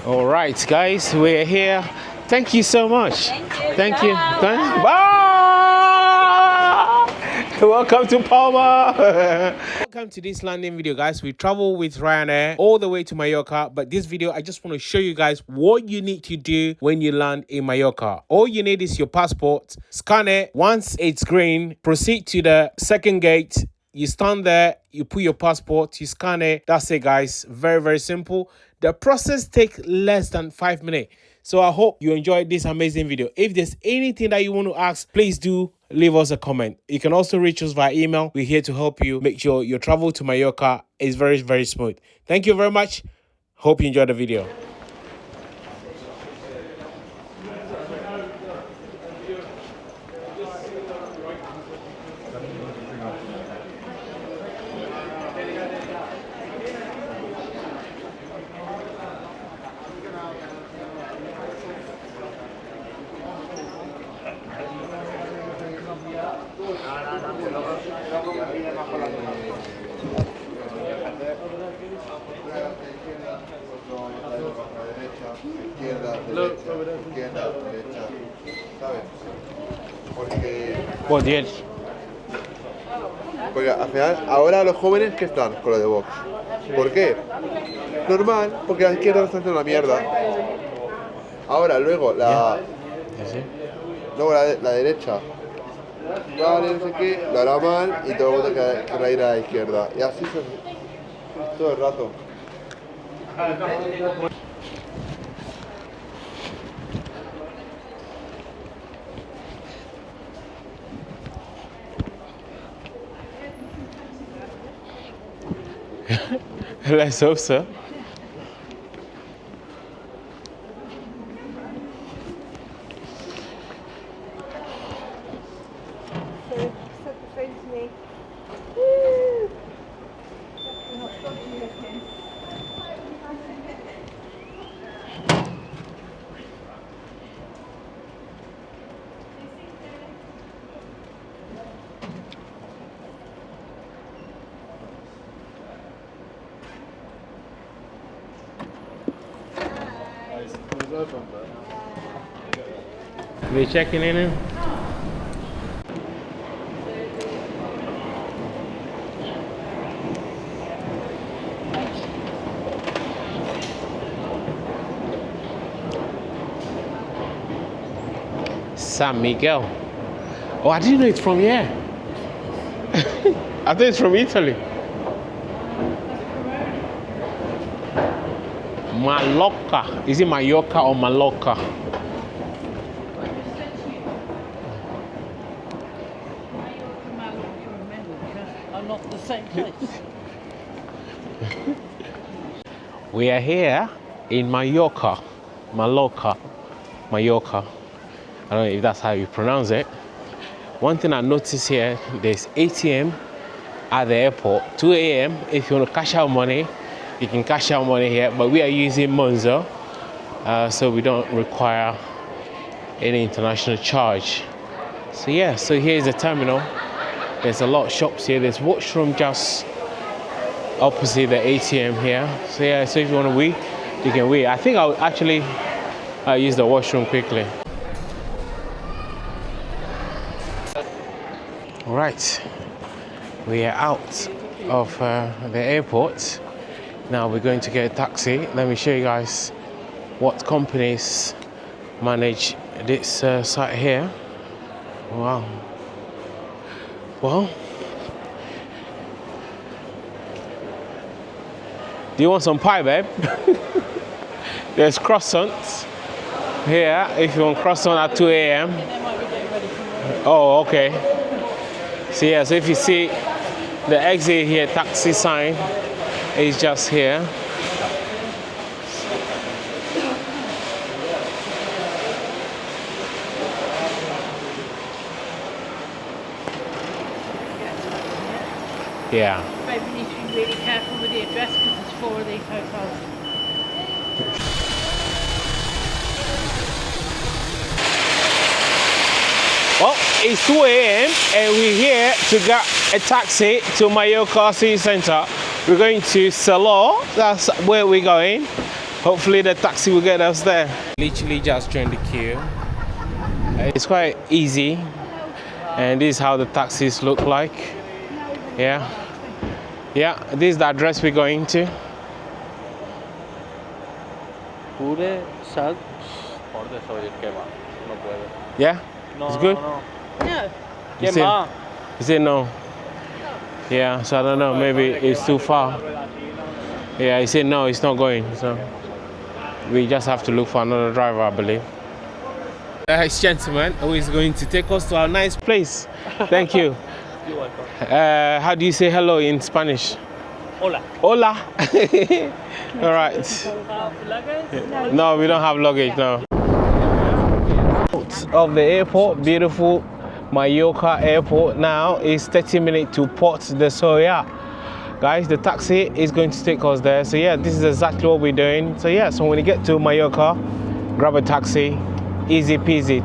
All right, guys, we're here. Thank you so much. Thank you. Bye. Welcome to Palma. Welcome to this landing video, guys. We travel with Ryanair all the way to Mallorca, but this video I just want to show you guys what you need to do when you land in Mallorca. All you need is your passport. Scan it. Once it's green, proceed to the second gate. You stand there, you put your passport, you scan it. That's it, guys. Very, very simple. The process takes less than 5 minutes. So I hope you enjoyed this amazing video. If there's anything that you want to ask, please do leave us a comment. You can also reach us via email. We're here to help you make sure your travel to Mallorca is very, very smooth. Thank you very much. Hope you enjoyed the video. Porque al final, ahora los jóvenes que están con lo de Vox. ¿Por qué? Normal, porque la izquierda está haciendo la mierda. Ahora, luego la derecha, vale, no sé qué, lo hará mal y todo el mundo querrá ir a la izquierda. Y así todo el rato. Let's hope so. They checking in? San Miguel. Oh, I didn't know it's from here. I thought it's from Italy. Mallorca. Is it Mallorca or Mallorca? Are not the same place. We are here in Mallorca. Mallorca. Mallorca. I don't know if that's how you pronounce it. One thing I noticed here, there's ATM at the airport, 2 a.m. If you want to cash out money, you can cash out money here, but we are using Monzo, so we don't require any international charge. So yeah, so here's the terminal. There's a lot of shops here. There's washroom just opposite the ATM here. So yeah, so if you want to wee, you can wee. I think I'll actually use the washroom quickly. All right, we are out of the airport. Now we're going to get a taxi. Let me show you guys what companies manage this site here. Wow. Well, do you want some pie, babe? There's croissants here if you want croissant at 2 a.m. Oh, okay. So yeah, so if you see the exit here, taxi sign is just here. Yeah. Maybe you need to be really careful with the address because there's 4 of these hotels. Well, it's 2 a.m. and we're here to get a taxi to Mallorca City Centre. We're going to Sóller, that's where we're going. Hopefully the taxi will get us there. Literally just joined the queue. It's quite easy, and this is how the taxis look like. Yeah, this is the address we're going to. Port de Sóller, ¿qué va? No puede. Yeah, No, it's good. No. No. You said no. Yeah, so I don't know, maybe it's too far. Yeah, he said no, it's not going, so we just have to look for another driver, I believe. This gentleman who is going to take us to our nice place. Thank you. You're welcome. How do you say hello in Spanish? Hola. Hola. All right. No, we don't have luggage, no. Of the airport, beautiful Mallorca Airport now is 30 minutes to Port de Sóller. Guys, the taxi is going to take us there. So yeah, this is exactly what we're doing. So yeah, so when you get to Mallorca, grab a taxi, easy peasy.